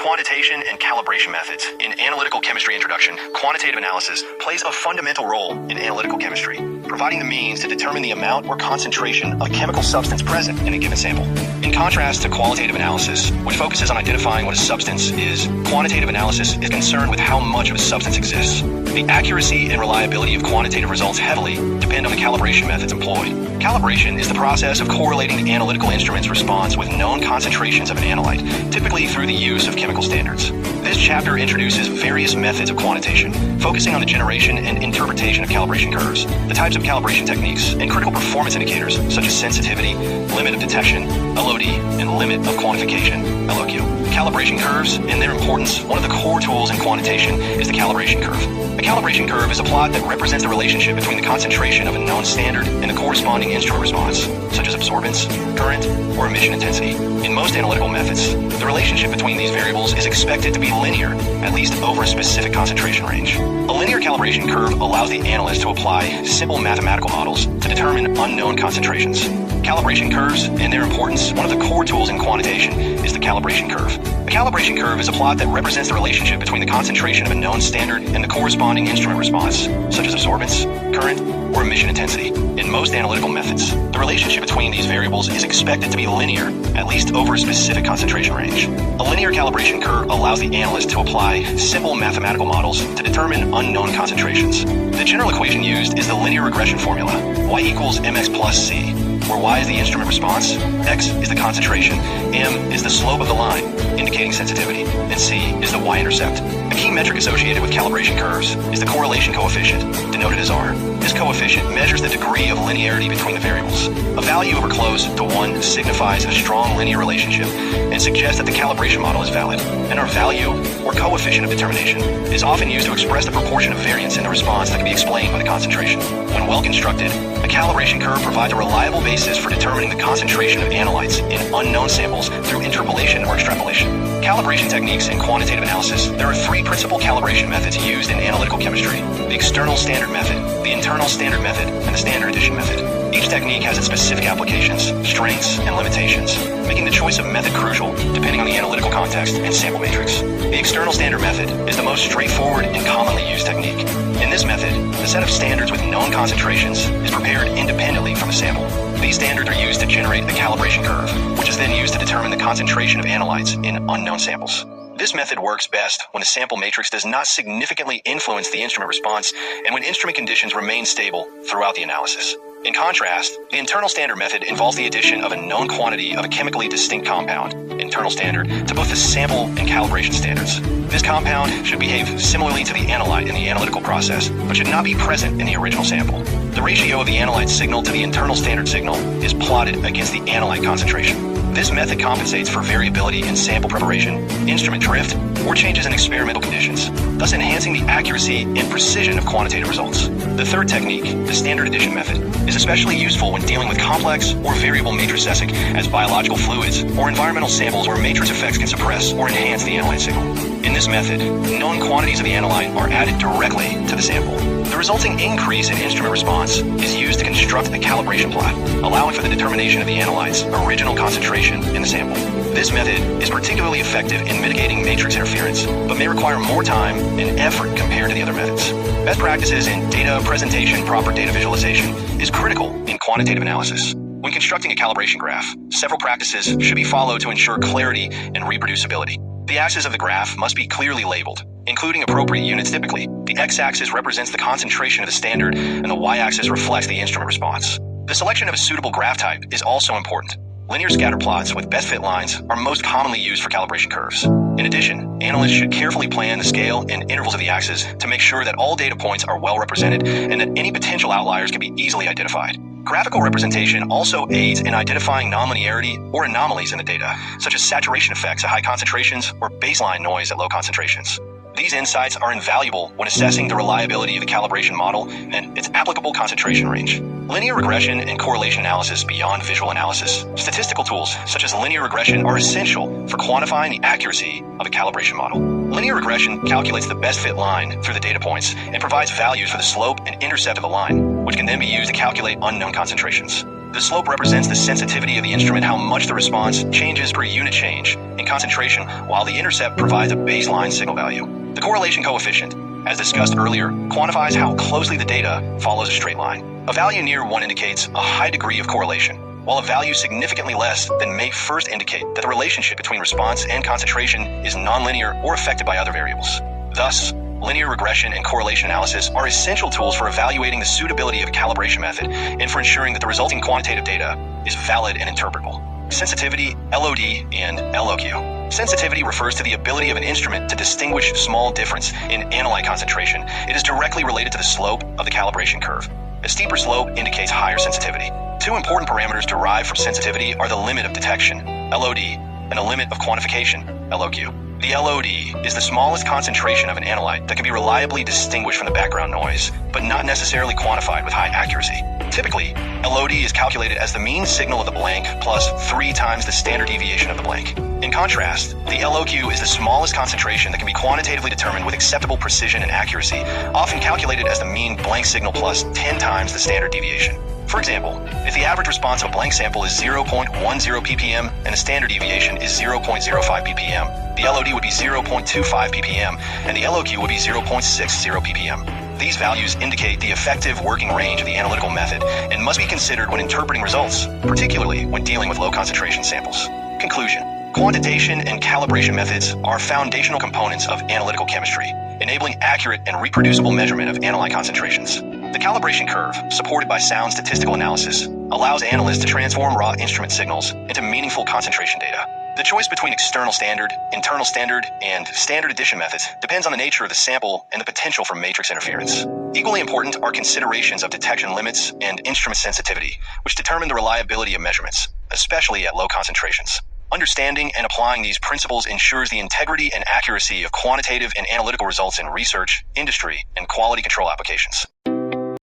Quantitation and calibration methods. In Analytical Chemistry Introduction, quantitative analysis plays a fundamental role in analytical chemistry, providing the means to determine the amount or concentration of a chemical substance present in a given sample. In contrast to qualitative analysis, which focuses on identifying what a substance is, quantitative analysis is concerned with how much of a substance exists. The accuracy and reliability of quantitative results heavily depend on the calibration methods employed. Calibration is the process of correlating the analytical instrument's response with known concentrations of an analyte, typically through the use of chemical standards. This chapter introduces various methods of quantitation, focusing on the generation and interpretation of calibration curves, the types of calibration techniques, and critical performance indicators such as sensitivity, limit of detection, LOD, and limit of quantification, LOQ. Calibration curves and their importance. One of the core tools in quantitation is the calibration curve. A calibration curve is a plot that represents the relationship between the concentration of a known standard and the corresponding instrument response, such as absorbance, current, or emission intensity. In most analytical methods, the relationship between these variables is expected to be linear, at least over a specific concentration range. A linear calibration curve allows the analyst to apply simple mathematical models to determine unknown concentrations. Calibration curves and their importance. One of the core tools in quantitation is the calibration curve. A calibration curve is a plot that represents the relationship between the concentration of a known standard and the corresponding instrument response, such as absorbance, current, or emission intensity. In most analytical methods, the relationship between these variables is expected to be linear, at least over a specific concentration range. A linear calibration curve allows the analyst to apply simple mathematical models to determine unknown concentrations. The general equation used is the linear regression formula, y equals mx plus c, where y is the instrument response, x is the concentration, m is the slope of the line, indicating sensitivity, and c is the y-intercept. A key metric associated with calibration curves is the correlation coefficient, denoted as R. This coefficient measures the degree of linearity between the variables. A value over close to 1 signifies a strong linear relationship and suggests that the calibration model is valid. And our value, or coefficient of determination, is often used to express the proportion of variance in the response that can be explained by the concentration. When well constructed, a calibration curve provides a reliable basis for determining the concentration of analytes in unknown samples through interpolation or extrapolation. Calibration techniques in quantitative analysis. There are three principal calibration methods used in analytical chemistry: the external standard method, the internal standard method, and the standard addition method. Each technique has its specific applications, strengths, and limitations, making the choice of method crucial depending on the analytical context and sample matrix. The external standard method is the most straightforward and commonly used technique. In this method, the set of standards with known concentrations is prepared independently from the sample. These standards are used to generate the calibration curve, which is then used to determine the concentration of analytes in unknown samples. This method works best when the sample matrix does not significantly influence the instrument response and when instrument conditions remain stable throughout the analysis. In contrast, the internal standard method involves the addition of a known quantity of a chemically distinct compound, internal standard, to both the sample and calibration standards. This compound should behave similarly to the analyte in the analytical process, but should not be present in the original sample. The ratio of the analyte signal to the internal standard signal is plotted against the analyte concentration. This method compensates for variability in sample preparation, instrument drift, or changes in experimental conditions, thus enhancing the accuracy and precision of quantitative results. The third technique, the standard addition method, is especially useful when dealing with complex or variable matricesic as biological fluids or environmental samples where matrix effects can suppress or enhance the analyte signal. In this method, known quantities of the analyte are added directly to the sample. The resulting increase in instrument response is used to construct a calibration plot, allowing for the determination of the analyte's original concentration in the sample. This method is particularly effective in mitigating matrix interference, but may require more time and effort compared to the other methods. Best practices in data presentation, proper data visualization is critical in quantitative analysis. When constructing a calibration graph, several practices should be followed to ensure clarity and reproducibility. The axes of the graph must be clearly labeled, including appropriate units typically. The x-axis represents the concentration of the standard, and the y-axis reflects the instrument response. The selection of a suitable graph type is also important. Linear scatter plots with best fit lines are most commonly used for calibration curves. In addition, analysts should carefully plan the scale and intervals of the axes to make sure that all data points are well represented and that any potential outliers can be easily identified. Graphical representation also aids in identifying nonlinearity or anomalies in the data, such as saturation effects at high concentrations or baseline noise at low concentrations. These insights are invaluable when assessing the reliability of the calibration model and its applicable concentration range. Linear regression and correlation analysis beyond visual analysis. Statistical tools such as linear regression are essential for quantifying the accuracy of a calibration model. Linear regression calculates the best fit line through the data points and provides values for the slope and intercept of the line, which can then be used to calculate unknown concentrations. The slope represents the sensitivity of the instrument, how much the response changes per unit change in concentration, while the intercept provides a baseline signal value. The correlation coefficient, as discussed earlier, quantifies how closely the data follows a straight line. A value near 1 indicates a high degree of correlation, while a value significantly less than may first indicate that the relationship between response and concentration is nonlinear or affected by other variables. Thus, linear regression and correlation analysis are essential tools for evaluating the suitability of a calibration method and for ensuring that the resulting quantitative data is valid and interpretable. Sensitivity, LOD, and LOQ. Sensitivity refers to the ability of an instrument to distinguish small difference in analyte concentration. It is directly related to the slope of the calibration curve. A steeper slope indicates higher sensitivity. Two important parameters derived from sensitivity are the limit of detection, LOD, and the limit of quantification, LOQ. The LOD is the smallest concentration of an analyte that can be reliably distinguished from the background noise, but not necessarily quantified with high accuracy. Typically, LOD is calculated as the mean signal of the blank plus 3 times the standard deviation of the blank. In contrast, the LOQ is the smallest concentration that can be quantitatively determined with acceptable precision and accuracy, often calculated as the mean blank signal plus 10 times the standard deviation. For example, if the average response of a blank sample is 0.10 ppm and the standard deviation is 0.05 ppm, the LOD would be 0.25 ppm and the LOQ would be 0.60 ppm. These values indicate the effective working range of the analytical method and must be considered when interpreting results, particularly when dealing with low concentration samples. Conclusion. Quantitation and calibration methods are foundational components of analytical chemistry, enabling accurate and reproducible measurement of analyte concentrations. The calibration curve, supported by sound statistical analysis, allows analysts to transform raw instrument signals into meaningful concentration data. The choice between external standard, internal standard, and standard addition methods depends on the nature of the sample and the potential for matrix interference. Equally important are considerations of detection limits and instrument sensitivity, which determine the reliability of measurements, especially at low concentrations. Understanding and applying these principles ensures the integrity and accuracy of quantitative and analytical results in research, industry, and quality control applications.